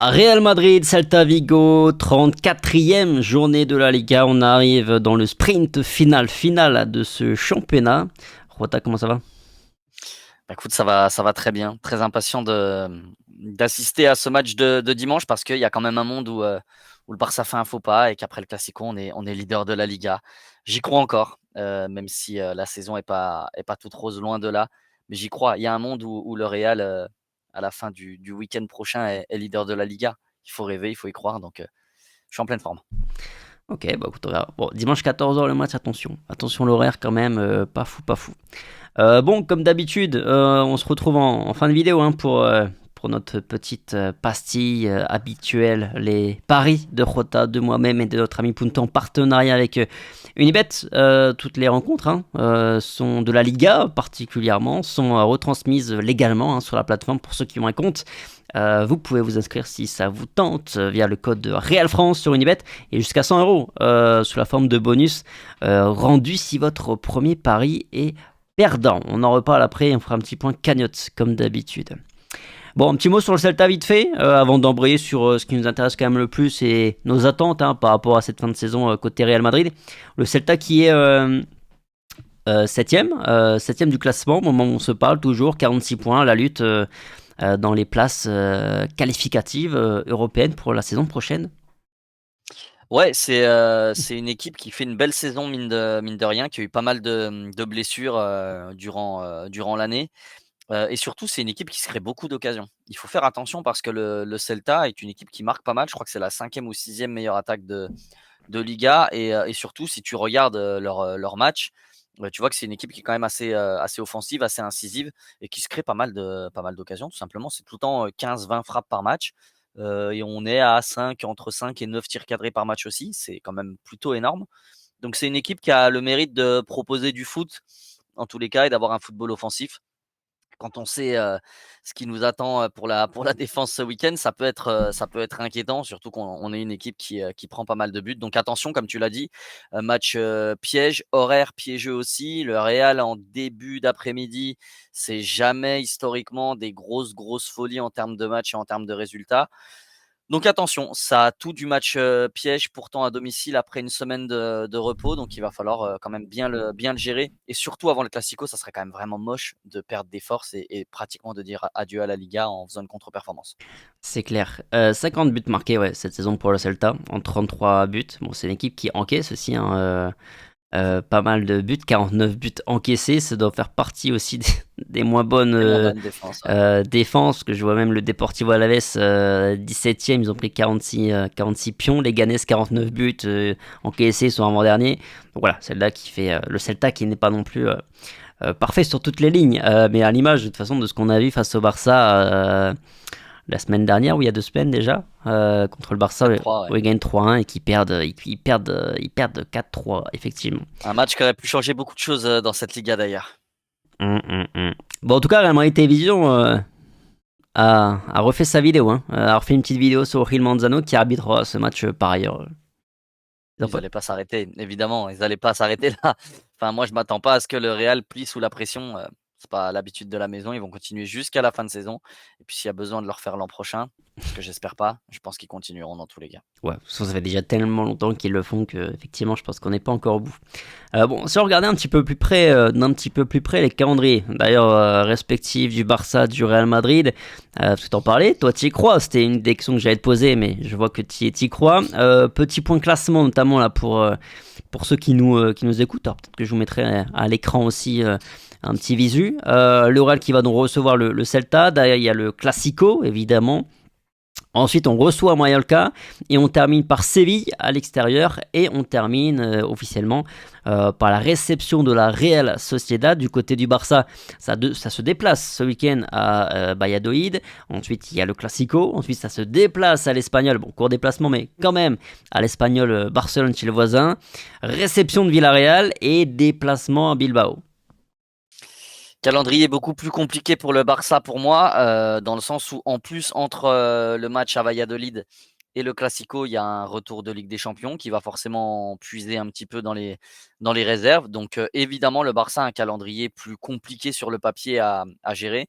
Real Madrid, Celta Vigo, 34e journée de la Liga. On arrive dans le sprint final de ce championnat. Rota, comment ça va? Bah, écoute, ça va très bien. Très impatient d'assister à ce match de dimanche parce qu'il y a quand même un monde où le Barça fait un faux pas et qu'après le Classico, on est leader de la Liga. J'y crois encore, même si la saison est pas toute rose, loin de là. Mais j'y crois. Il y a un monde où le Real, à la fin du week-end prochain, est leader de la Liga. Il faut rêver, il faut y croire. Donc, je suis en pleine forme. Ok, bah écoute, on verra. Bon, dimanche 14h le match, attention. Attention l'horaire quand même, pas fou, pas fou. Bon, comme d'habitude, on se retrouve en fin de vidéo pour notre petite pastille habituelle, les paris de Rota, de moi-même et de notre ami Punto en partenariat avec Unibet. Toutes les rencontres sont de la Liga particulièrement, sont retransmises légalement sur la plateforme pour ceux qui ont un compte. Vous pouvez vous inscrire si ça vous tente via le code Real France sur Unibet et jusqu'à 100 euros sous la forme de bonus rendu si votre premier pari est perdant. On en reparle après, on fera un petit point cagnotte comme d'habitude. Bon, un petit mot sur le Celta vite fait, avant d'embrayer sur ce qui nous intéresse quand même le plus et nos attentes par rapport à cette fin de saison côté Real Madrid. Le Celta qui est 7ème, du classement au moment où on se parle, toujours 46 points, la lutte dans les places qualificatives européennes pour la saison prochaine. Ouais, c'est une équipe qui fait une belle saison mine de rien, qui a eu pas mal de blessures, durant l'année, et surtout c'est une équipe qui se crée beaucoup d'occasions. Il faut faire attention parce que le Celta est une équipe qui marque pas mal. Je crois que c'est la 5e ou 6e meilleure attaque de Liga, et surtout si tu regardes, leur match, tu vois que c'est une équipe qui est quand même assez offensive, assez incisive et qui se crée pas mal d'occasions tout simplement. C'est tout le temps, 15-20 frappes par match, et on est à 5 entre 5 et 9 tirs cadrés par match aussi. C'est quand même plutôt énorme. Donc c'est une équipe qui a le mérite de proposer du foot, en tous les cas, et d'avoir un football offensif. Quand on sait, ce qui nous attend, pour la défense ce week-end, ça peut être inquiétant, surtout qu'on est une équipe qui prend pas mal de buts. Donc attention, comme tu l'as dit, match, piège, horaire piégeux aussi. Le Real en début d'après-midi, c'est jamais historiquement des grosses folies en termes de match et en termes de résultats. Donc attention, ça a tout du match, piège, pourtant à domicile après une semaine de repos, donc il va falloir, quand même bien le gérer, et surtout avant le Classico, ça serait quand même vraiment moche de perdre des forces et pratiquement de dire adieu à la Liga en faisant une contre-performance. C'est clair. 50 buts marqués ouais, cette saison pour le Celta, en 33 buts. Bon, c'est une équipe qui encaisse aussi, pas mal de buts, 49 buts encaissés. Ça doit faire partie aussi des moins bonnes Des moins bonnes défenses, ouais. défenses, que je vois même le Deportivo Alaves 17e, ils ont pris 46 pions. Les Ganes 49 buts encaissés, ils sont avant-dernier. Donc voilà, celle-là qui fait le Celta qui n'est pas non plus parfait sur toutes les lignes, mais à l'image de toute façon de ce qu'on a vu face au Barça la semaine dernière, ou il y a 2 semaines déjà, contre le Barça, 4-3, ouais. où ils gagnent 3-1 et qu'ils perdent, ils perdent 4-3, effectivement. Un match qui aurait pu changer beaucoup de choses, dans cette Liga d'ailleurs. Bon, en tout cas, Real Madrid Télévision a refait sa vidéo, a refait une petite vidéo sur Gil Manzano qui arbitrera ce match par ailleurs. Ils allaient pas s'arrêter, évidemment, ils allaient pas s'arrêter là. Enfin, moi, je m'attends pas à ce que le Real plie sous la pression, c'est pas l'habitude de la maison. Ils vont continuer jusqu'à la fin de saison, et puis s'il y a besoin de le refaire l'an prochain, ce que j'espère pas, je pense qu'ils continueront dans tous les cas. Ouais, ça fait déjà tellement longtemps qu'ils le font que effectivement, je pense qu'on n'est pas encore au bout. Bon, si on regardait un petit peu plus près, d'un petit peu plus près les calendriers, d'ailleurs respectifs du Barça, du Real Madrid, parce que t'en parlais, toi t'y crois, c'était une des questions que j'allais te poser, mais je vois que t'y crois. Petit point classement notamment là pour ceux qui nous écoutent, alors peut-être que je vous mettrai à l'écran aussi un petit visu. Le Real qui va donc recevoir le Celta, derrière il y a le Classico évidemment. Ensuite, on reçoit Mallorca et on termine par Séville à l'extérieur et on termine officiellement par la réception de la Real Sociedad du côté du Barça. Ça se déplace ce week-end à Valladolid. Ensuite, il y a le Classico. Ensuite, ça se déplace à l'Espagnol. Bon, court déplacement, mais quand même à l'Espagnol Barcelone chez le voisin. Réception de Villarreal et déplacement à Bilbao. Calendrier beaucoup plus compliqué pour le Barça pour moi, dans le sens où en plus entre, le match à Valladolid et le Classico, il y a un retour de Ligue des Champions qui va forcément puiser un petit peu dans les réserves. Donc, évidemment le Barça a un calendrier plus compliqué sur le papier à gérer.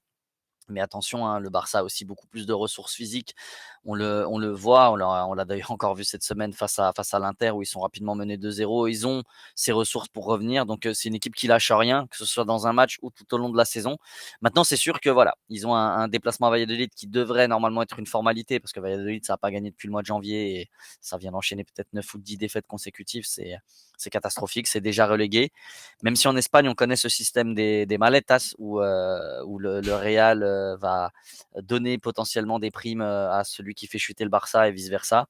Mais attention, hein, le Barça a aussi beaucoup plus de ressources physiques on le voit, on l'a d'ailleurs encore vu cette semaine face à l'Inter où ils sont rapidement menés 2-0. Ils ont ces ressources pour revenir, donc c'est une équipe qui lâche rien, que ce soit dans un match ou tout au long de la saison. Maintenant, c'est sûr que voilà, ils ont un déplacement à Valladolid qui devrait normalement être une formalité parce que Valladolid, ça n'a pas gagné depuis le mois de janvier et ça vient d'enchaîner peut-être 9 ou 10 défaites consécutives. C'est catastrophique, c'est déjà relégué. Même si en Espagne, on connaît ce système des maletas où le Real va donner potentiellement des primes à celui qui fait chuter le Barça et vice-versa.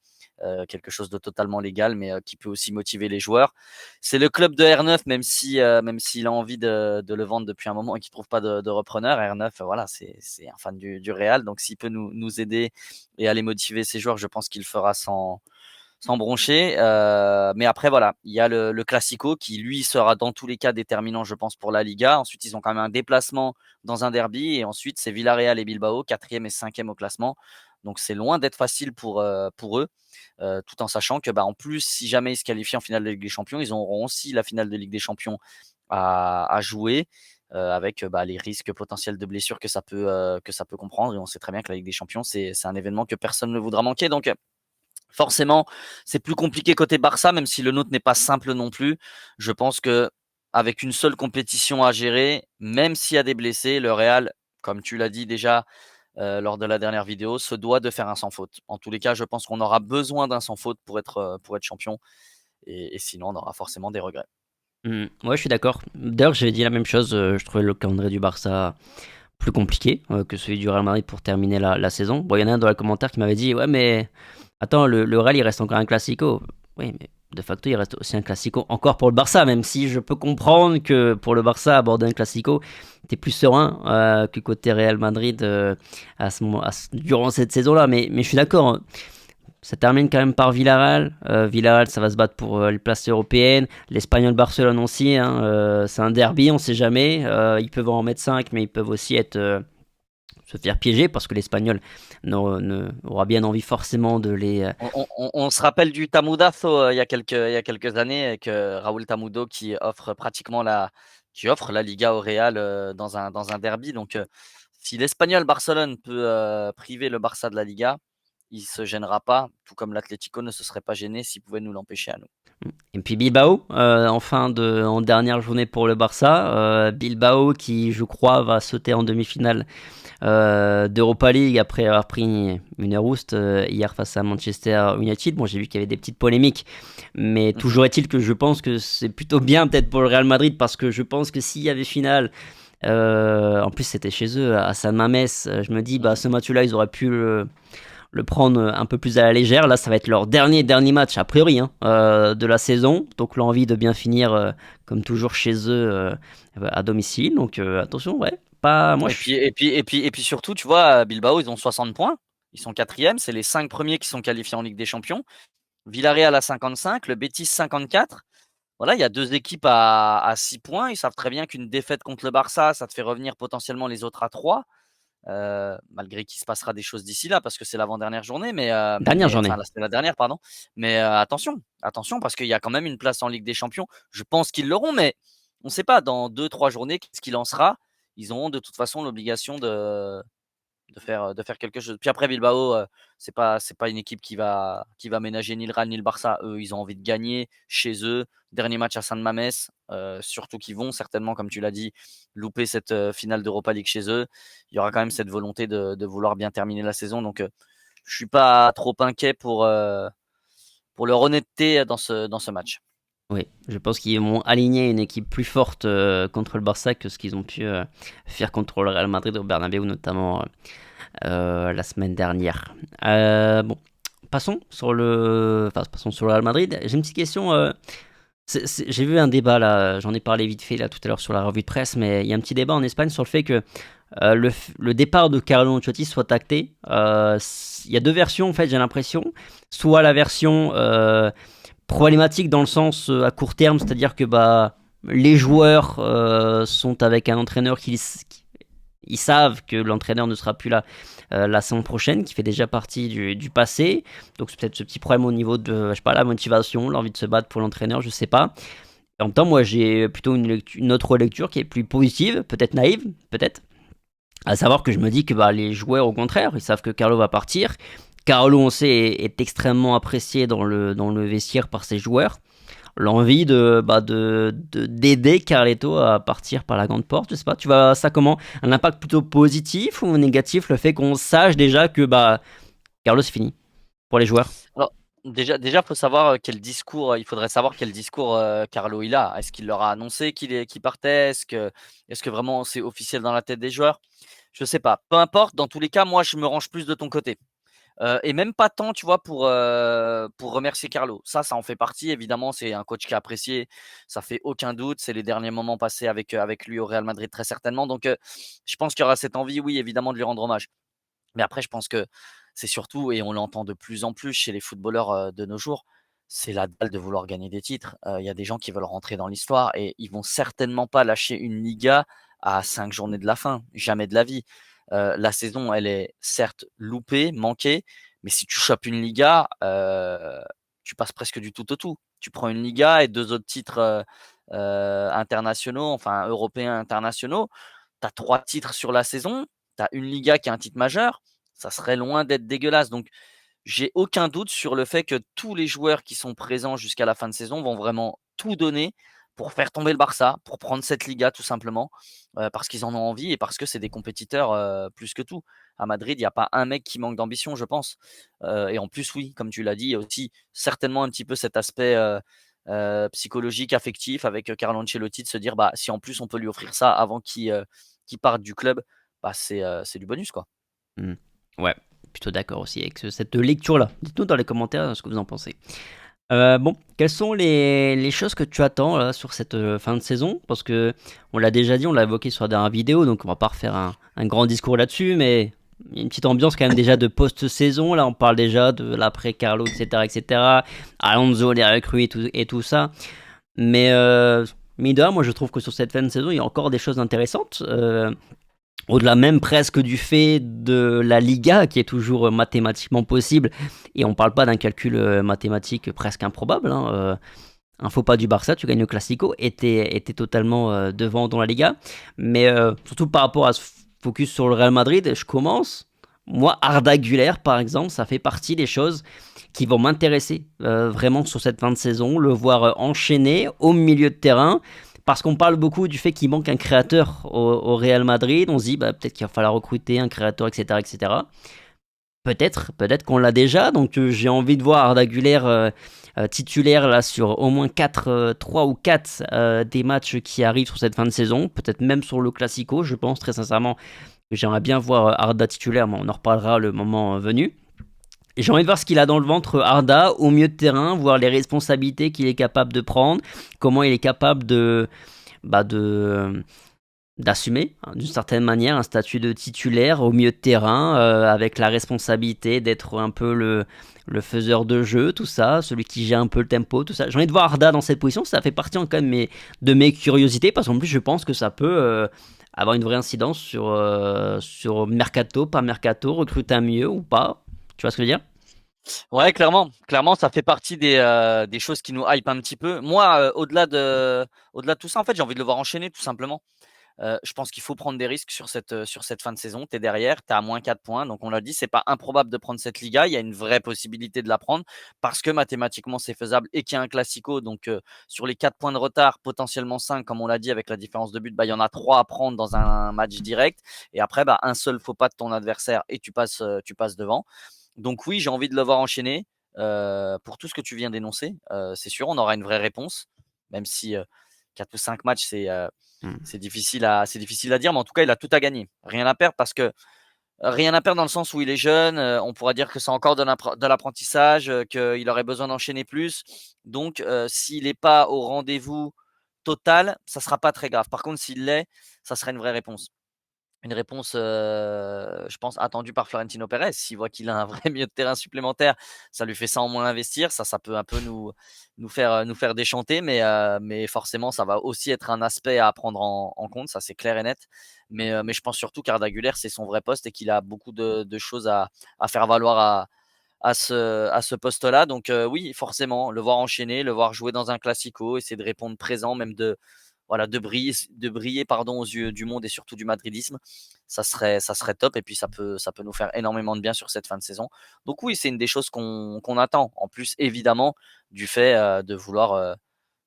Quelque chose de totalement légal, mais qui peut aussi motiver les joueurs. C'est le club de R9, même s'il a envie de le vendre depuis un moment et qu'il ne trouve pas de repreneur. R9, voilà, c'est un fan du Real, donc s'il peut nous aider et aller motiver ses joueurs, je pense qu'il le fera sans broncher. Mais après, voilà, il y a le Classico qui, lui, sera dans tous les cas déterminant, je pense, pour la Liga. Ensuite, ils ont quand même un déplacement dans un derby. Et ensuite, c'est Villarreal et Bilbao, 4e et 5e au classement. Donc, c'est loin d'être facile pour eux, tout en sachant que, en plus, si jamais ils se qualifient en finale de Ligue des Champions, ils auront aussi la finale de Ligue des Champions à jouer. Avec les risques potentiels de blessures que ça peut comprendre. Et on sait très bien que la Ligue des Champions, c'est un événement que personne ne voudra manquer. Donc, forcément, c'est plus compliqué côté Barça, même si le nôtre n'est pas simple non plus. Je pense que avec une seule compétition à gérer, même s'il y a des blessés, le Real, comme tu l'as dit déjà lors de la dernière vidéo, se doit de faire un sans faute. En tous les cas, je pense qu'on aura besoin d'un sans faute pour être champion. Et sinon, on aura forcément des regrets. Ouais, je suis d'accord. D'ailleurs, j'avais dit la même chose. Je trouvais le calendrier du Barça plus compliqué que celui du Real Madrid pour terminer la saison. Bon, il y en a un dans les commentaires qui m'avait dit ouais, mais attends, le Real il reste encore un Classico. Oui, mais de facto il reste aussi un Classico encore pour le Barça, même si je peux comprendre que pour le Barça aborder un Classico, t'es plus serein que côté Real Madrid à ce moment, durant cette saison-là. Mais je suis d'accord. Hein. Ça termine quand même par Villarreal. Villarreal, ça va se battre pour les places européennes. L'Espagnol Barcelone aussi. Hein, c'est un derby, on sait jamais. Ils peuvent en mettre 5, mais ils peuvent aussi se faire piéger parce que l'Espagnol aura bien envie forcément de les. On se rappelle du Tamudazo il y a quelques années avec Raúl Tamudo qui offre la Liga au Real dans un derby. Donc, si l'Espagnol Barcelone peut priver le Barça de la Liga, il se gênera pas, tout comme l'Atlético ne se serait pas gêné s'il pouvait nous l'empêcher à nous. Et puis Bilbao, en dernière journée pour le Barça. Bilbao qui, je crois, va sauter en demi-finale d'Europa League après avoir pris une rouste hier face à Manchester United. Bon, j'ai vu qu'il y avait des petites polémiques, mais toujours est-il que je pense que c'est plutôt bien peut-être pour le Real Madrid parce que je pense que s'il y avait finale, en plus c'était chez eux à San Mamés, je me dis ce match-là ils auraient pu le prendre un peu plus à la légère. Là, ça va être leur dernier match, a priori, de la saison. Donc, l'envie de bien finir, comme toujours, chez eux, à domicile. Donc, attention, ouais. Pas, moi, Et puis surtout, tu vois, Bilbao, ils ont 60 points. Ils sont 4e. C'est les 5 premiers qui sont qualifiés en Ligue des Champions. Villarreal à 55, le Betis 54. Voilà, il y a 2 équipes à 6 points. Ils savent très bien qu'une défaite contre le Barça, ça te fait revenir potentiellement les autres à 3. Malgré qu'il se passera des choses d'ici là parce que c'est l'avant-dernière journée, dernière journée. enfin là c'est la dernière, pardon. Mais attention parce qu'il y a quand même une place en Ligue des Champions. Je pense qu'ils l'auront, mais on ne sait pas. Dans 2-3 journées, qu'est-ce qu'il en sera? Ils auront de toute façon l'obligation de faire quelque chose. Puis après Bilbao, c'est pas une équipe qui va ménager ni le Real ni le Barça. Eux, ils ont envie de gagner chez eux. Dernier match à San Mamés, surtout qu'ils vont certainement, comme tu l'as dit, louper cette finale d'Europa League chez eux. Il y aura quand même cette volonté de vouloir bien terminer la saison. Donc, je suis pas trop inquiet pour leur honnêteté dans ce match. Oui, je pense qu'ils vont aligner une équipe plus forte contre le Barça que ce qu'ils ont pu faire contre le Real Madrid au Bernabéu, notamment la semaine dernière. Bon, passons sur le Real Madrid. J'ai une petite question. J'ai vu un débat là, j'en ai parlé vite fait là tout à l'heure sur la revue de presse, mais il y a un petit débat en Espagne sur le fait que le départ de Carlo Ancelotti soit acté. Il y a 2 versions en fait, j'ai l'impression. Soit la version problématique dans le sens à court terme, c'est-à-dire que les joueurs sont avec un entraîneur ils savent que l'entraîneur ne sera plus là la saison prochaine, qui fait déjà partie du passé. Donc c'est peut-être ce petit problème au niveau de, je sais pas, la motivation, l'envie de se battre pour l'entraîneur, je sais pas. En même temps, moi j'ai plutôt une autre lecture qui est plus positive, peut-être naïve, peut-être. À savoir que je me dis que les joueurs, au contraire, ils savent que Carlo va partir. Carlo, on sait, est extrêmement apprécié dans le vestiaire par ses joueurs. L'envie d'aider Carletto à partir par la grande porte, je sais pas, tu vois ça comment? Un impact plutôt positif ou négatif, le fait qu'on sache déjà que Carlo c'est fini pour les joueurs? Alors, déjà, faut savoir quel discours, il faudrait savoir quel discours Carlo il a. Est-ce qu'il leur a annoncé qu'il partait? Est-ce que vraiment c'est officiel dans la tête des joueurs? Je sais pas. Peu importe, dans tous les cas, moi je me range plus de ton côté. Et même pas tant, tu vois, pour remercier Carlo. Ça en fait partie. Évidemment, c'est un coach qui est apprécié, ça fait aucun doute. C'est les derniers moments passés avec lui au Real Madrid très certainement. Donc, je pense qu'il y aura cette envie, oui, évidemment, de lui rendre hommage. Mais après, je pense que c'est surtout, et on l'entend de plus en plus chez les footballeurs de nos jours, c'est la dalle de vouloir gagner des titres. Il y a des gens qui veulent rentrer dans l'histoire et ils vont certainement pas lâcher une Liga à 5 journées de la fin, jamais de la vie. La saison, elle est certes loupée, manquée, mais si tu chopes une Liga, tu passes presque du tout au tout. Tu prends une Liga et 2 autres titres internationaux, enfin européens internationaux. Tu as 3 titres sur la saison, tu as une Liga qui est un titre majeur, ça serait loin d'être dégueulasse. Donc, j'ai aucun doute sur le fait que tous les joueurs qui sont présents jusqu'à la fin de saison vont vraiment tout donner pour faire tomber le Barça, pour prendre cette Liga tout simplement, parce qu'ils en ont envie et parce que c'est des compétiteurs plus que tout. À Madrid, il n'y a pas un mec qui manque d'ambition, je pense. Et en plus, oui, comme tu l'as dit, il y a aussi certainement un petit peu cet aspect psychologique, affectif avec Carlo Ancelotti de se dire bah, si en plus on peut lui offrir ça avant qu'il parte du club, bah, c'est du bonus quoi. Hmm. Ouais, plutôt d'accord aussi avec cette lecture-là. Dites-nous dans les commentaires ce que vous en pensez. Bon, quelles sont les choses que tu attends là, sur cette fin de saison? Parce que on l'a déjà dit, on l'a évoqué sur la dernière vidéo, donc on va pas refaire un grand discours là-dessus, mais il y a une petite ambiance quand même déjà de post-saison. Là, on parle déjà de l'après Carlo, etc., etc. Alonso, les recrues et tout ça. Mais Mida, moi je trouve que sur cette fin de saison, il y a encore des choses intéressantes. Au-delà même presque du fait de la Liga qui est toujours mathématiquement possible, et on parle pas d'un calcul mathématique presque improbable, hein. Un faux pas du Barça, tu gagnes le Classico, était totalement devant dans la Liga. Mais surtout par rapport à ce focus sur le Real Madrid, je commence. Moi, Arda Güler, par exemple, ça fait partie des choses qui vont m'intéresser vraiment sur cette fin de saison. Le voir enchaîner au milieu de terrain. Parce qu'on parle beaucoup du fait qu'il manque un créateur au Real Madrid. On se dit peut-être qu'il va falloir recruter un créateur, etc. etc. Peut-être qu'on l'a déjà. Donc j'ai envie de voir Arda Güler titulaire là sur au moins 3 ou 4 des matchs qui arrivent sur cette fin de saison, peut-être même sur le Classico, je pense très sincèrement que j'aimerais bien voir Arda titulaire, mais on en reparlera le moment venu. Et j'ai envie de voir ce qu'il a dans le ventre Arda au milieu de terrain, voir les responsabilités qu'il est capable de prendre, comment il est capable bah de d'assumer d'une certaine manière un statut de titulaire au milieu de terrain avec la responsabilité d'être un peu le faiseur de jeu, tout ça, celui qui gère un peu le tempo, tout ça. J'ai envie de voir Arda dans cette position, ça fait partie quand même de mes curiosités parce qu'en plus je pense que ça peut avoir une vraie incidence sur mercato, pas mercato, recruter un mieux ou pas. Tu vois ce que je veux dire? Ouais, clairement, ça fait partie des choses qui nous hype un petit peu. Moi, au-delà de tout ça, en fait, j'ai envie de le voir enchaîner tout simplement. Je pense qu'il faut prendre des risques sur cette fin de saison. Tu es derrière, tu es à moins 4 points. Donc, on l'a dit, c'est pas improbable de prendre cette Liga. Il y a une vraie possibilité de la prendre parce que mathématiquement, c'est faisable et qu'il y a un Classico. Donc, sur les 4 points de retard, potentiellement 5, comme on l'a dit, avec la différence de but, bah, il y en a 3 à prendre dans un match direct. Et après, bah, un seul faux pas de ton adversaire et tu passes devant. Donc, oui, j'ai envie de le voir enchaîner pour tout ce que tu viens d'énoncer. C'est sûr, on aura une vraie réponse, même si 4 ou 5 matchs, Hmm. c'est difficile à dire, mais en tout cas, il a tout à gagner. Rien à perdre parce que rien à perdre dans le sens où il est jeune. On pourra dire que c'est encore de l'apprentissage, qu'il aurait besoin d'enchaîner plus. Donc, s'il n'est pas au rendez-vous total, ça ne sera pas très grave. Par contre, s'il l'est, ça sera une vraie réponse. Une réponse, je pense attendue par Florentino Pérez. S'il voit qu'il a un vrai milieu de terrain supplémentaire, ça lui fait ça en moins investir. Ça peut un peu nous faire déchanter, mais forcément, ça va aussi être un aspect à prendre en compte, ça c'est clair et net. Mais je pense surtout qu'Arda Güler, c'est son vrai poste et qu'il a beaucoup de choses à faire valoir à ce poste-là. Donc oui, forcément, le voir enchaîner, le voir jouer dans un classico, essayer de répondre présent, même voilà, de briller pardon, aux yeux du monde et surtout du madridisme, ça serait top. Et puis ça peut nous faire énormément de bien sur cette fin de saison. Donc oui, c'est une des choses qu'on attend. En plus, évidemment, du fait de vouloir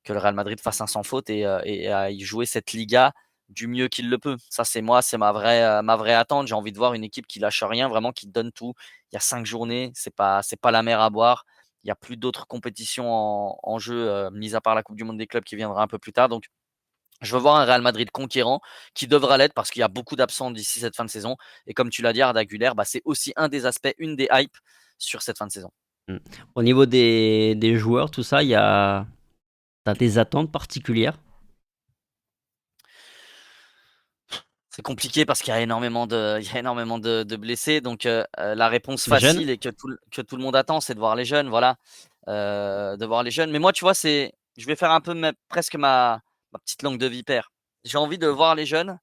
que le Real Madrid fasse un sans faute et à y jouer cette Liga du mieux qu'il le peut. Ça, c'est ma vraie attente. J'ai envie de voir une équipe qui lâche rien, vraiment qui donne tout. Il y a 5 journées, c'est pas la mer à boire. Il n'y a plus d'autres compétitions en jeu, mis à part la Coupe du Monde des clubs qui viendra un peu plus tard. Donc, je veux voir un Real Madrid conquérant qui devra l'être parce qu'il y a beaucoup d'absents d'ici cette fin de saison. Et comme tu l'as dit, Arda Güler, bah, c'est aussi un des aspects, une des hypes sur cette fin de saison. Mm. Au niveau des joueurs, tout ça, t'as des attentes particulières? C'est compliqué parce il y a énormément de blessés. Donc, la réponse Les jeunes? facile et que tout le monde attend, c'est de voir les jeunes. Voilà, de voir les jeunes. Mais moi, tu vois, je vais faire un peu presque ma petite langue de vipère. J'ai envie de voir les jeunes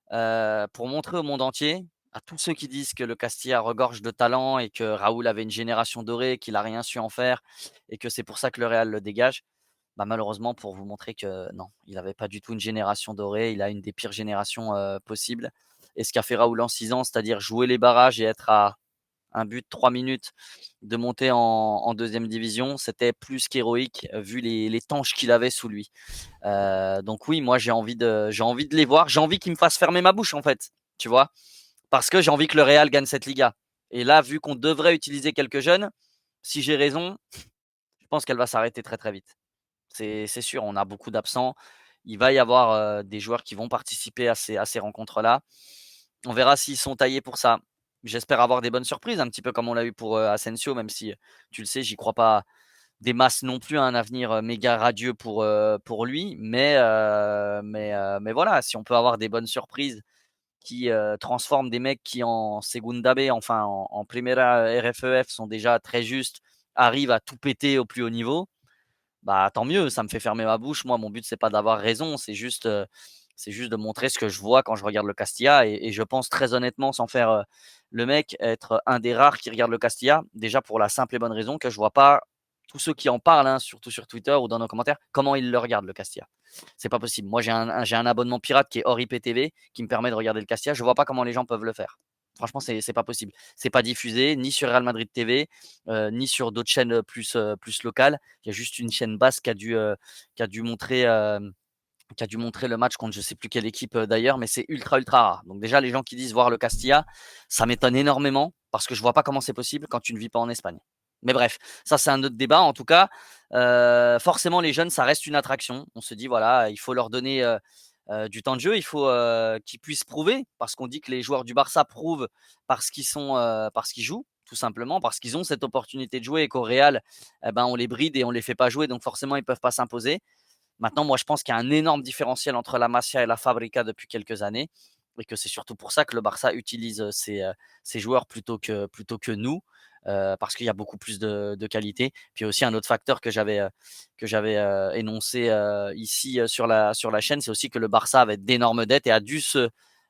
pour montrer au monde entier, à tous ceux qui disent que le Castilla regorge de talent et que Raoul avait une génération dorée, qu'il n'a rien su en faire et que c'est pour ça que le Real le dégage. Bah, malheureusement, pour vous montrer que non, il n'avait pas du tout une génération dorée, il a une des pires générations possibles. Et ce qu'a fait Raoul en 6 ans, c'est-à-dire jouer les barrages et être à un but, 3 minutes de monter en deuxième division, c'était plus qu'héroïque vu les tanches qu'il avait sous lui. Donc oui, moi j'ai envie de les voir, j'ai envie qu'ils me fassent fermer ma bouche en fait, tu vois, parce que j'ai envie que le Real gagne cette Liga. Et là, vu qu'on devrait utiliser quelques jeunes, si j'ai raison, je pense qu'elle va s'arrêter très très vite. C'est sûr, on a beaucoup d'absents. Il va y avoir des joueurs qui vont participer à ces rencontres-là. On verra s'ils sont taillés pour ça. J'espère avoir des bonnes surprises, un petit peu comme on l'a eu pour Asensio, même si tu le sais, j'y crois pas des masses non plus à un avenir méga radieux pour lui. Mais voilà, si on peut avoir des bonnes surprises qui transforment des mecs qui en Segunda B, enfin en Primera RFEF, sont déjà très justes, arrivent à tout péter au plus haut niveau, bah, tant mieux, ça me fait fermer ma bouche. Moi, mon but, c'est pas d'avoir raison, c'est juste de montrer ce que je vois quand je regarde le Castilla. Et je pense très honnêtement, sans faire le mec, être un des rares qui regarde le Castilla, déjà pour la simple et bonne raison que je vois pas tous ceux qui en parlent, hein, surtout sur Twitter ou dans nos commentaires, comment ils le regardent le Castilla. C'est pas possible. Moi, j'ai un abonnement pirate qui est hors IPTV qui me permet de regarder le Castilla. Je vois pas comment les gens peuvent le faire. Franchement, c'est pas possible. C'est pas diffusé ni sur Real Madrid TV, ni sur d'autres chaînes plus locales. Il y a juste une chaîne basse qui a dû montrer, qui a dû montrer le match contre je sais plus quelle équipe d'ailleurs, mais c'est ultra, ultra rare. Donc déjà, les gens qui disent voir le Castilla, ça m'étonne énormément parce que je vois pas comment c'est possible quand tu ne vis pas en Espagne. Mais bref, ça c'est un autre débat. En tout cas, forcément, les jeunes, ça reste une attraction. On se dit, voilà, il faut leur donner du temps de jeu, il faut qu'ils puissent prouver, parce qu'on dit que les joueurs du Barça prouvent parce qu'ils jouent, tout simplement, parce qu'ils ont cette opportunité de jouer et qu'au Real, eh ben, on les bride et on les fait pas jouer, donc forcément, ils peuvent pas s'imposer. Maintenant, moi, je pense qu'il y a un énorme différentiel entre la Masia et la Fabrica depuis quelques années et que c'est surtout pour ça que le Barça utilise ses joueurs plutôt que nous, parce qu'il y a beaucoup plus de qualité. Puis aussi un autre facteur que j'avais énoncé ici sur la chaîne, c'est aussi que le Barça avait d'énormes dettes et a dû se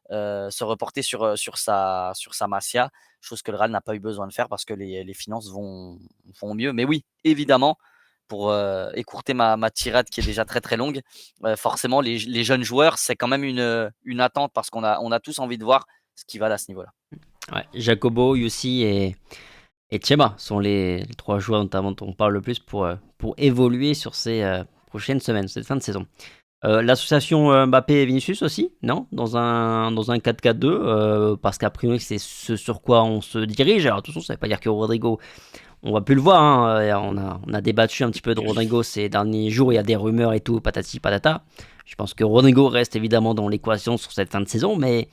reporter sur sa Masia, chose que le Real n'a pas eu besoin de faire parce que les finances vont mieux. Mais oui, évidemment, pour écourter ma tirade qui est déjà très très longue, forcément les jeunes joueurs, c'est quand même une attente parce on a tous envie de voir ce qui va à ce niveau-là. Ouais, Jacobo, Yussi et Chema sont les trois joueurs notamment dont on parle le plus pour évoluer sur ces prochaines semaines, cette fin de saison. L'association Mbappé et Vinicius aussi, non? Dans un 4-4-2, parce qu'a priori c'est ce sur quoi on se dirige. Alors attention, ça ne veut pas dire que Rodrigo, on va plus le voir, hein. On a débattu un petit peu de Rodrigo ces derniers jours, il y a des rumeurs et tout, patati patata. Je pense que Rodrigo reste évidemment dans l'équation sur cette fin de saison, mais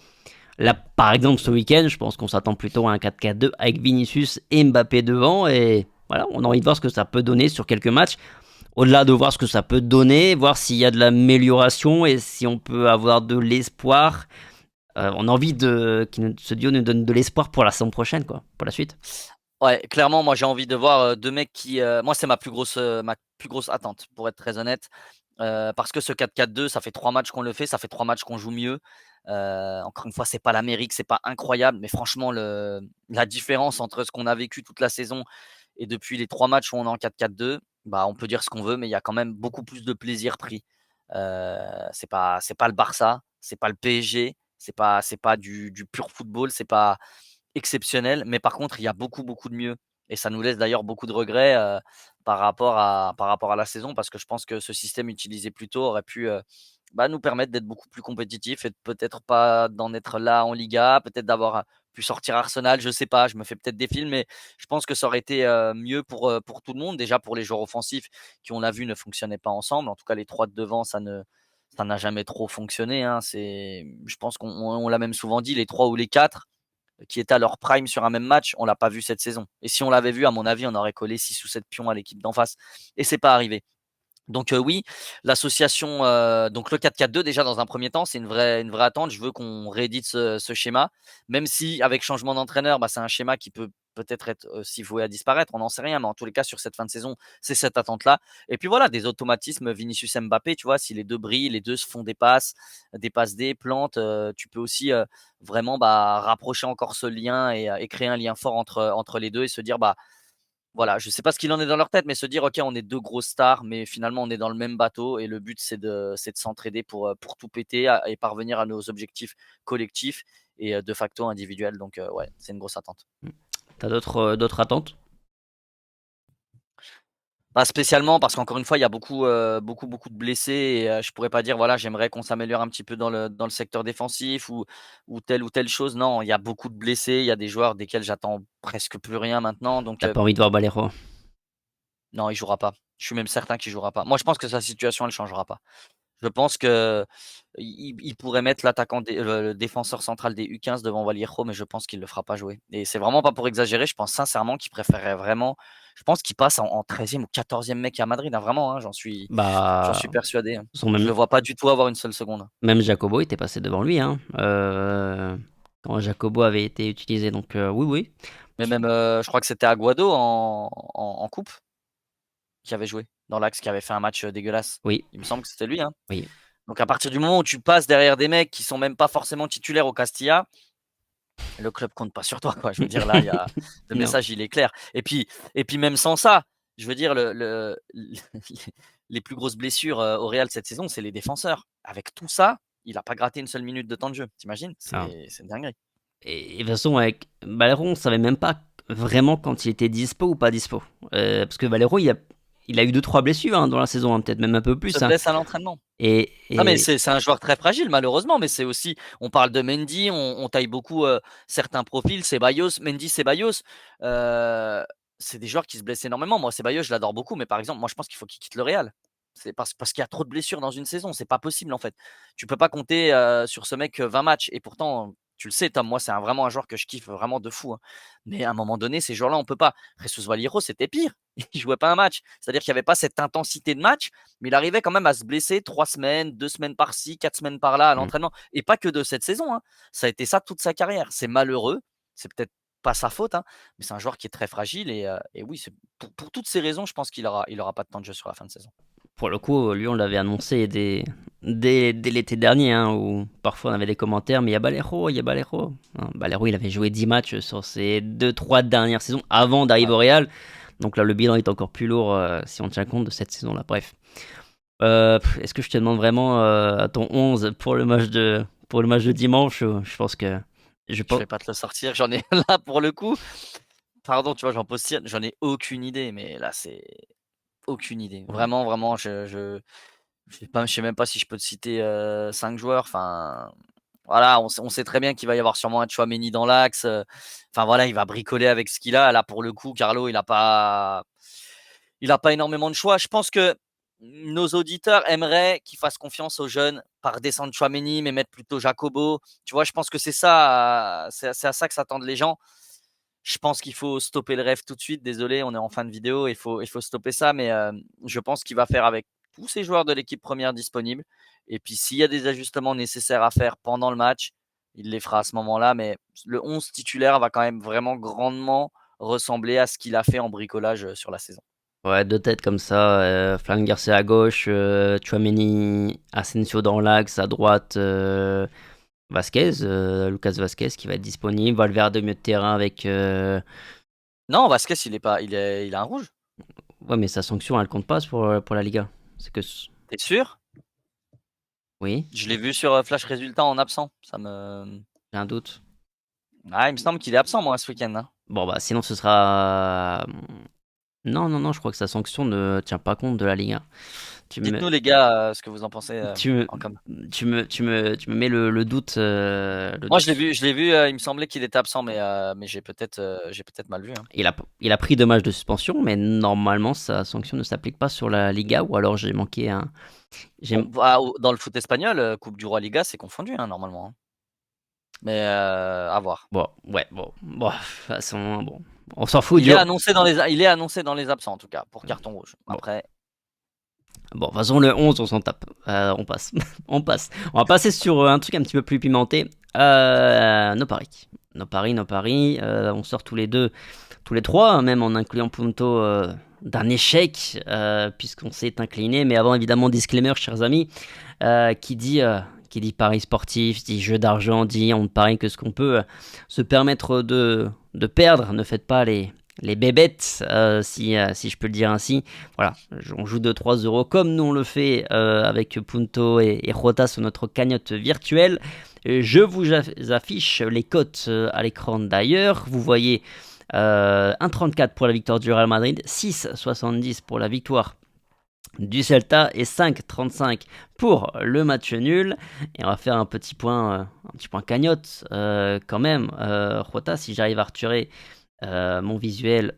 là, par exemple, ce week-end, je pense qu'on s'attend plutôt à un 4-4-2 avec Vinicius et Mbappé devant, et voilà, on a envie de voir ce que ça peut donner sur quelques matchs. Au-delà de voir ce que ça peut donner, voir s'il y a de l'amélioration et si on peut avoir de l'espoir. On a envie que ce duo nous donne de l'espoir pour la saison prochaine, quoi, pour la suite. Ouais, clairement, moi j'ai envie de voir deux mecs qui. Moi, c'est ma plus grosse attente, pour être très honnête. Parce que ce 4-4-2, ça fait 3 matchs qu'on le fait, ça fait 3 matchs qu'on joue mieux. Encore une fois, c'est pas l'Amérique, c'est pas incroyable, mais franchement, la différence entre ce qu'on a vécu toute la saison et depuis les 3 matchs où on est en 4-4-2, bah, on peut dire ce qu'on veut, mais il y a quand même beaucoup plus de plaisir pris. C'est pas le Barça, c'est pas le PSG, c'est pas du pur football, c'est pas exceptionnel, mais par contre, il y a beaucoup, beaucoup de mieux et ça nous laisse d'ailleurs beaucoup de regrets, par rapport à la saison parce que je pense que ce système utilisé plus tôt aurait pu, nous permettre d'être beaucoup plus compétitifs et de peut-être pas d'en être là en Liga, peut-être d'avoir, pu sortir Arsenal, je sais pas, je me fais peut-être des films, mais je pense que ça aurait été, mieux pour tout le monde. Déjà pour les joueurs offensifs qui, on l'a vu, ne fonctionnaient pas ensemble. En tout cas, les 3 de devant, ça n'a jamais trop fonctionné, hein. Je pense qu'on l'a même souvent dit, les 3 ou les 4 qui étaient à leur prime sur un même match, on l'a pas vu cette saison. Et si on l'avait vu, à mon avis, on aurait collé 6 ou 7 pions à l'équipe d'en face. Et c'est pas arrivé. Donc oui, l'association, donc le 4-4-2 déjà dans un premier temps, c'est une vraie attente. Je veux qu'on réédite ce schéma, même si avec changement d'entraîneur, c'est un schéma qui peut peut-être être aussi voué à disparaître, on n'en sait rien, mais en tous les cas sur cette fin de saison, c'est cette attente-là. Et puis voilà, des automatismes Vinicius Mbappé, tu vois, si les 2 brillent, les 2 se font des passes D, plantes, tu peux aussi, vraiment, rapprocher encore ce lien et créer un lien fort entre les 2 et se dire, voilà, je sais pas ce qu'il en est dans leur tête, mais se dire: «OK, on est 2 grosses stars, mais finalement on est dans le même bateau et le but c'est de s'entraider pour tout péter à et parvenir à nos objectifs collectifs et de facto individuels», donc ouais, c'est une grosse attente. Mmh. Tu d'autres attentes? Pas spécialement parce qu'encore une fois, il y a beaucoup, beaucoup, beaucoup de blessés et je pourrais pas dire: «Voilà, j'aimerais qu'on s'améliore un petit peu dans le secteur défensif ou telle chose». Non, il y a beaucoup de blessés, il y a des joueurs desquels j'attends presque plus rien maintenant, donc T'as pas envie de voir Balero? non, il jouera pas. Je suis même certain qu'il jouera pas. Moi, je pense que sa situation, elle changera pas. Je pense que il pourrait mettre l'attaquant le défenseur central des U15 devant Vallejo, mais je pense qu'il le fera pas jouer et c'est vraiment pas pour exagérer, je pense sincèrement qu'il préférerait vraiment je pense qu'il passe en 13e ou 14e mec à Madrid, hein, vraiment, hein, j'en suis Bah, persuadé, hein. son Je même le vois pas du tout avoir une seule seconde. même Jacobo était passé devant lui, hein, quand Jacobo avait été utilisé, donc oui, oui. Mais même, je crois que c'était Aguado en coupe qui avait joué dans l'axe, qui avait fait un match, dégueulasse. Oui, Il me semble que c'était lui, hein. oui. Donc à partir du moment où tu passes derrière des mecs qui sont même pas forcément titulaires au Castilla, le club compte pas sur toi, quoi. Je veux dire là, il y a le Non. message, il est clair. Et puis même sans ça, je veux dire les plus grosses blessures, au Real cette saison, c'est les défenseurs. Avec tout ça, il a pas gratté une seule minute de temps de jeu. Tu imagines? Ah. C'est une dinguerie. Et de toute façon, avec Balero, on savait même pas vraiment quand il était dispo ou pas dispo. Parce que Balero, il a eu deux trois blessures, hein, dans la saison, hein, peut-être même un peu Il se plus, hein. blesse à l'entraînement. Et, Non, mais et c'est un joueur très fragile malheureusement, mais c'est aussi on parle de Mendy, on taille beaucoup, certains profils, Ceballos, Mendy, Ceballos, heu, c'est des joueurs qui se blessent énormément. Moi, Ceballos, je l'adore beaucoup, mais par exemple, moi, je pense qu'il faut qu'il quitte le Real. C'est parce qu'il y a trop de blessures dans une saison, c'est pas possible, en fait. Tu peux pas compter, sur ce mec, 20 matchs et pourtant, tu le sais Tom, moi, c'est vraiment un joueur que je kiffe vraiment de fou, hein. Mais à un moment donné, ces joueurs-là, on peut pas. Jesus Vallejo, c'était pire. Il jouait pas un match. C'est-à-dire qu'il y avait pas cette intensité de match, mais il arrivait quand même à se blesser 3 semaines, 2 semaines par-ci, 4 semaines par-là à mm. l'entraînement et pas que de cette saison, hein. Ça a été ça toute sa carrière. C'est malheureux, c'est peut-être pas sa faute, hein, mais c'est un joueur qui est très fragile et oui, c'est pour toutes ces raisons, je pense qu'il aura pas de temps de jeu sur la fin de saison. Pour le coup, lui, on l'avait annoncé dès l'été dernier, hein, où parfois on avait des commentaires, mais il y a Balero, il y a Balero. Hein, Balero, il avait joué 10 matchs sur ses deux trois dernières saisons avant d'arriver Ouais. au Real. Donc là, le bilan est encore plus lourd, si on tient compte de cette saison-là. Bref. Est-ce que je te demande vraiment, à ton 11 pour le match de dimanche? Je pense que. Je Je pense. vais pas te le sortir, j'en ai là pour le coup, pardon, tu vois, j'en postillonne, j'en ai aucune idée, mais là, c'est aucune idée. Vraiment, vraiment, je sais même pas si je peux te citer, 5 joueurs, enfin voilà, on sait très bien qu'il va y avoir sûrement un Tchouaméni dans l'axe, enfin voilà, il va bricoler avec ce qu'il a. Là, pour le coup, Carlo, il a pas énormément de choix. Je pense que nos auditeurs aimeraient qu'il fasse confiance aux jeunes par descendre Tchouaméni, mais mettre plutôt Jacobo. Tu vois, je pense que c'est ça, c'est à ça que s'attendent les gens. Je pense qu'il faut stopper le rêve tout de suite. Désolé, on est en fin de vidéo, il faut stopper ça, mais je pense qu'il va faire avec tous ces joueurs de l'équipe première disponibles. Et puis s'il y a des ajustements nécessaires à faire pendant le match, il les fera à ce moment-là. Mais le 11 titulaire va quand même vraiment grandement ressembler à ce qu'il a fait en bricolage sur la saison. Ouais, deux têtes comme ça, Fran Garcia à gauche, Tchouaméni, Asensio dans l'axe, à droite, Vasquez, Lucas Vasquez qui va être disponible, Valverde au milieu de terrain avec. Non, Vasquez, il a un rouge. Ouais, mais sa sanction elle compte pas pour la Liga. C'est que. T'es sûr? Oui, Je l'ai vu sur Flash Résultats en absent. j'ai un doute. Ah, il me semble qu'il est absent, moi, ce week-end, hein. Bon, bah, sinon, ce sera. Non, non, non, je crois que sa sanction ne tient pas compte de la Ligue 1. Tu me, Dites-nous, les gars, ce que vous en pensez tu me, en com. tu me mets le doute. Le Moi, doute. je l'ai vu. Il me semblait qu'il était absent, mais j'ai peut-être mal vu, hein. Il a pris 2 matchs de suspension, mais normalement, sa sanction ne s'applique pas sur la Liga, ou alors j'ai manqué un. J'ai... Bon, bah, dans le foot espagnol, Coupe du Roi Liga, c'est confondu, hein, normalement, hein. Mais à voir. Bon, ouais, bon, de toute façon, bon, on s'en fout du. Il est annoncé dans les absents, en tout cas, pour carton rouge. Bon, Après, bon, de toute façon, le 11, on s'en tape. On passe. On passe. On va passer sur un truc un petit peu plus pimenté. Nos paris. Nos paris. On sort tous les deux, tous les trois, hein, même en incluant Punto d'un échec, puisqu'on s'est incliné. Mais avant, évidemment, disclaimer, chers amis, qui dit paris sportif, dit jeu d'argent, dit on ne parie que ce qu'on peut se permettre de perdre. Ne faites pas les bébêtes, si je peux le dire ainsi. Voilà, on joue 2-3 euros comme nous on le fait avec Punto et Jota sur notre cagnotte virtuelle. Je vous affiche les cotes à l'écran d'ailleurs. Vous voyez 1,34 pour la victoire du Real Madrid, 6,70 pour la victoire du Celta et 5,35 pour le match nul. Et on va faire un petit point cagnotte quand même. Jota, si j'arrive à retirer mon visuel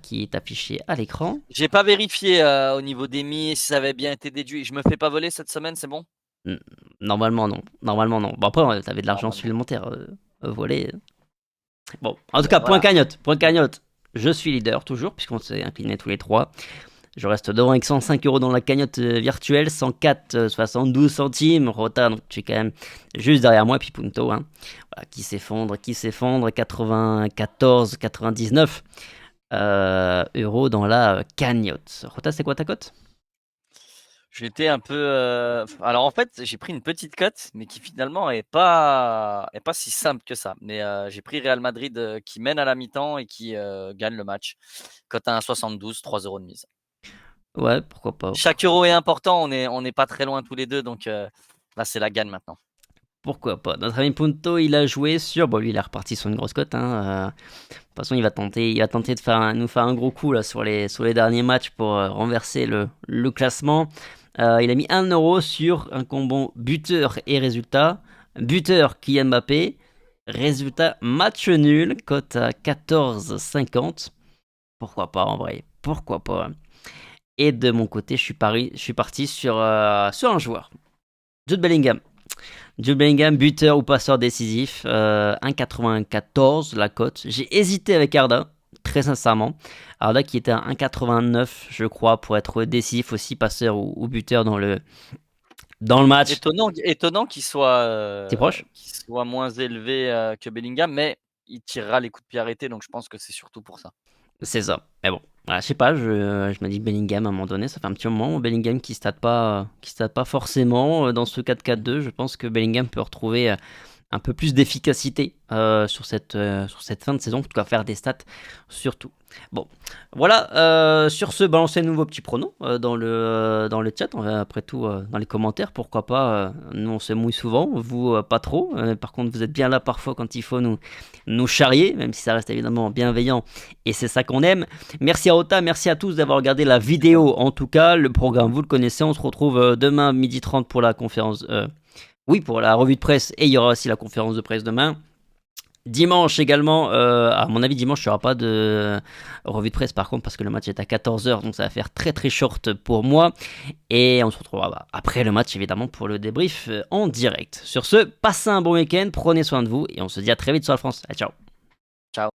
qui est affiché à l'écran. j'ai pas vérifié au niveau des mis si ça avait bien été déduit. Je me fais pas voler cette semaine, c'est bon? Normalement non. Normalement non. Bon après, t'avais de l'argent Normalement. supplémentaire volé. Bon, en tout Bon, cas, point voilà. cagnotte. Point cagnotte. Je suis leader toujours, puisqu'on s'est incliné tous les trois. Je reste devant avec 105 euros dans la cagnotte virtuelle, 104,72 centimes. Rota, donc tu es quand même juste derrière moi, et puis Punto, hein. Voilà, qui s'effondre, 94,99 euros dans la cagnotte. Rota, c'est quoi ta cote? J'étais un peu. Alors en fait, j'ai pris une petite cote, mais qui finalement est pas si simple que ça. Mais j'ai pris Real Madrid qui mène à la mi-temps et qui gagne le match. Cote à 1,72, 3 euros de mise. Ouais, pourquoi pas. Chaque euro est important, on n'est pas très loin tous les deux, donc là c'est la gagne maintenant. Pourquoi pas. Notre ami Punto, il a joué sur. Bon, lui, il est reparti sur une grosse cote, hein. De toute façon, il va tenter de nous faire un gros coup là, sur les derniers matchs pour renverser le classement. Il a mis 1 euro sur un combo buteur et résultat. Buteur Kylian Mbappé. Résultat match nul, cote à 14,50. Pourquoi pas en vrai. Pourquoi pas. Et de mon côté, je suis parti sur un joueur. Jude Bellingham. Jude Bellingham, buteur ou passeur décisif, 1,94 la cote. J'ai hésité avec Arda, très sincèrement. Arda qui était à 1,89 je crois, pour être décisif aussi, passeur ou buteur dans le match. Étonnant T'es proche? qu'il soit moins élevé que Bellingham, mais il tirera les coups de pied arrêtés, donc je pense que c'est surtout pour ça. C'est ça. Mais bon, voilà, je sais pas, je me dis Bellingham à un moment donné, ça fait un petit moment. Bellingham qui stade pas forcément dans ce 4-4-2. Je pense que Bellingham peut retrouver un peu plus d'efficacité sur cette fin de saison, en tout cas faire des stats surtout. Bon, voilà, sur ce, balancez nous vos petits pronos dans le chat, après tout dans les commentaires, pourquoi pas. Nous on se mouille souvent, vous pas trop. Par contre, vous êtes bien là parfois quand il faut nous charrier, même si ça reste évidemment bienveillant et c'est ça qu'on aime. Merci à Ota, merci à tous d'avoir regardé la vidéo. En tout cas, le programme vous le connaissez, on se retrouve demain 12h30 pour la conférence. Oui, pour la revue de presse, et il y aura aussi la conférence de presse demain. Dimanche également, à mon avis dimanche il n'y aura pas de revue de presse par contre parce que le match est à 14h, donc ça va faire très très short pour moi. Et on se retrouvera après le match évidemment pour le débrief en direct. Sur ce, passez un bon week-end, prenez soin de vous et on se dit à très vite sur la France. Allez, ciao. Ciao.